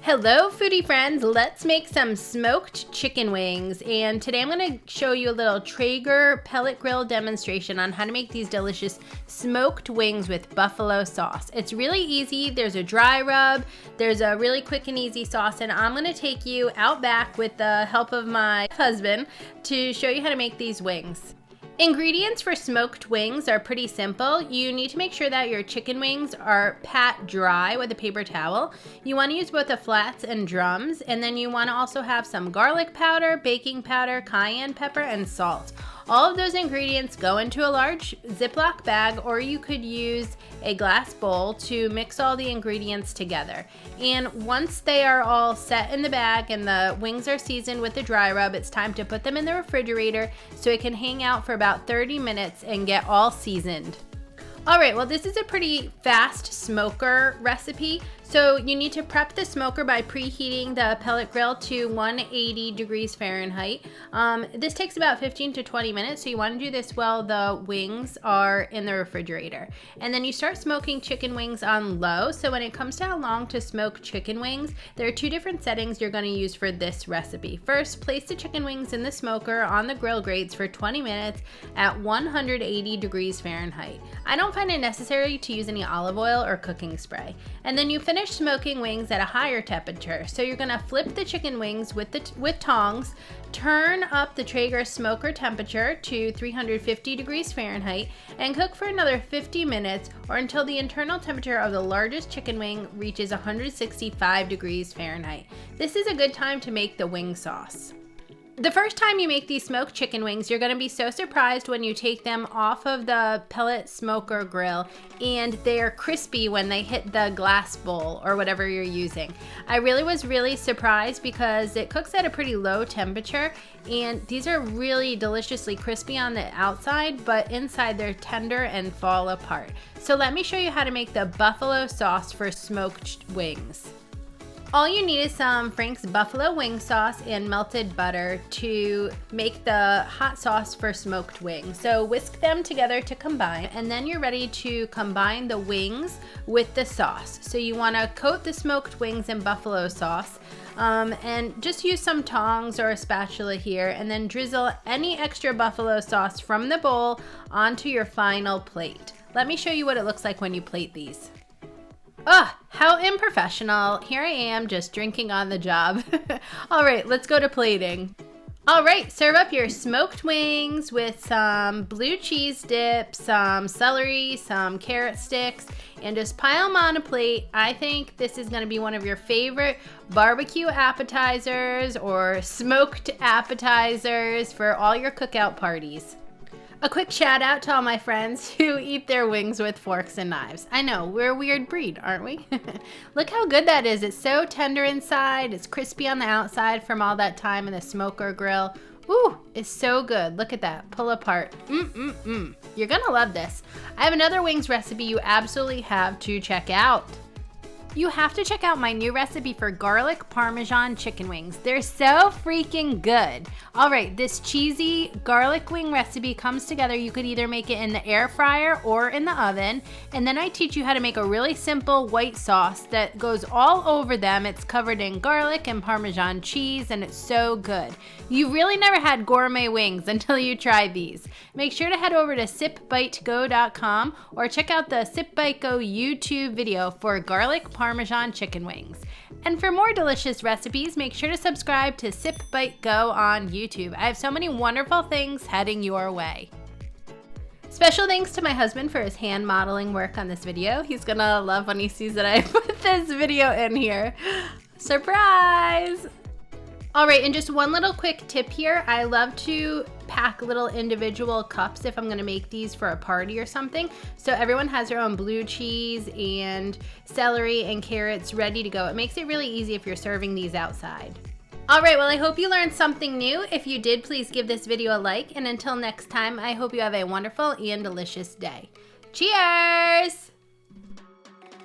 Hello foodie friends, let's make some smoked chicken wings, and today I'm going to show you a little Traeger pellet grill demonstration on how to make these delicious smoked wings with buffalo sauce. It's really easy. There's a dry rub, there's a really quick and easy sauce, and I'm going to take you out back with the help of my husband to show you how to make these wings. Ingredients for smoked wings are pretty simple. You need to make sure that your chicken wings are pat dry with a paper towel. You want to use both the flats and drums, and then you want to also have some garlic powder, baking powder, cayenne pepper, and salt. All of those ingredients go into a large Ziploc bag, or you could use a glass bowl to mix all the ingredients together. And once they are all set in the bag and the wings are seasoned with the dry rub, it's time to put them in the refrigerator so it can hang out for about 30 minutes and get all seasoned. All right, well, this is a pretty fast smoker recipe. So you need to prep the smoker by preheating the pellet grill to 180 degrees Fahrenheit. This takes about 15 to 20 minutes, so you want to do this while the wings are in the refrigerator. And then you start smoking chicken wings on low. So when it comes to how long to smoke chicken wings, there are two different settings you're going to use for this recipe. First, place the chicken wings in the smoker on the grill grates for 20 minutes at 180 degrees Fahrenheit. I don't find it necessary to use any olive oil or cooking spray. And then you finish smoking wings at a higher temperature. So you're gonna flip the chicken wings with tongs, turn up the Traeger smoker temperature to 350 degrees Fahrenheit, and cook for another 50 minutes or until the internal temperature of the largest chicken wing reaches 165 degrees Fahrenheit. This is a good time to make the wing sauce. The first time you make these smoked chicken wings, you're gonna be so surprised when you take them off of the pellet smoker grill and they're crispy when they hit the glass bowl or whatever you're using. I was really surprised because it cooks at a pretty low temperature, and these are really deliciously crispy on the outside, but inside they're tender and fall apart. So let me show you how to make the buffalo sauce for smoked wings. All you need is some Frank's buffalo wing sauce and melted butter to make the hot sauce for smoked wings. So whisk them together to combine, and then you're ready to combine the wings with the sauce. So you want to coat the smoked wings in buffalo sauce, and just use some tongs or a spatula here, and then drizzle any extra buffalo sauce from the bowl onto your final plate. Let me show you what it looks like when you plate these. Oh, how unprofessional. Here I am just drinking on the job. All right, let's go to plating. All right, serve up your smoked wings with some blue cheese dip, some celery, some carrot sticks, and just pile them on a plate. I think this is gonna be one of your favorite barbecue appetizers or smoked appetizers for all your cookout parties. A quick shout out to all my friends who eat their wings with forks and knives. I know, we're a weird breed, aren't we? Look how good that is. It's so tender inside. It's crispy on the outside from all that time in the smoker grill. Ooh, it's so good. Look at that, pull apart. You're gonna love this. I have another wings recipe you absolutely have to check out. You have to check out my new recipe for garlic parmesan chicken wings. They're so freaking good. All right, this cheesy garlic wing recipe comes together. You could either make it in the air fryer or in the oven. And then I teach you how to make a really simple white sauce that goes all over them. It's covered in garlic and Parmesan cheese, and it's so good. You really never had gourmet wings until you try these. Make sure to head over to sipbitego.com or check out the sipbitego YouTube video for garlic Parmesan chicken wings. And for more delicious recipes, make sure to subscribe to sipbitego on YouTube. I have so many wonderful things heading your way. Special thanks to my husband for his hand modeling work on this video. He's gonna love when he sees that I put this video in here. Surprise! All right, and just one little quick tip here. I love to pack little individual cups if I'm gonna make these for a party or something. So everyone has their own blue cheese and celery and carrots ready to go. It makes it really easy if you're serving these outside. All right, well, I hope you learned something new. If you did, please give this video a like. And until next time, I hope you have a wonderful and delicious day. Cheers!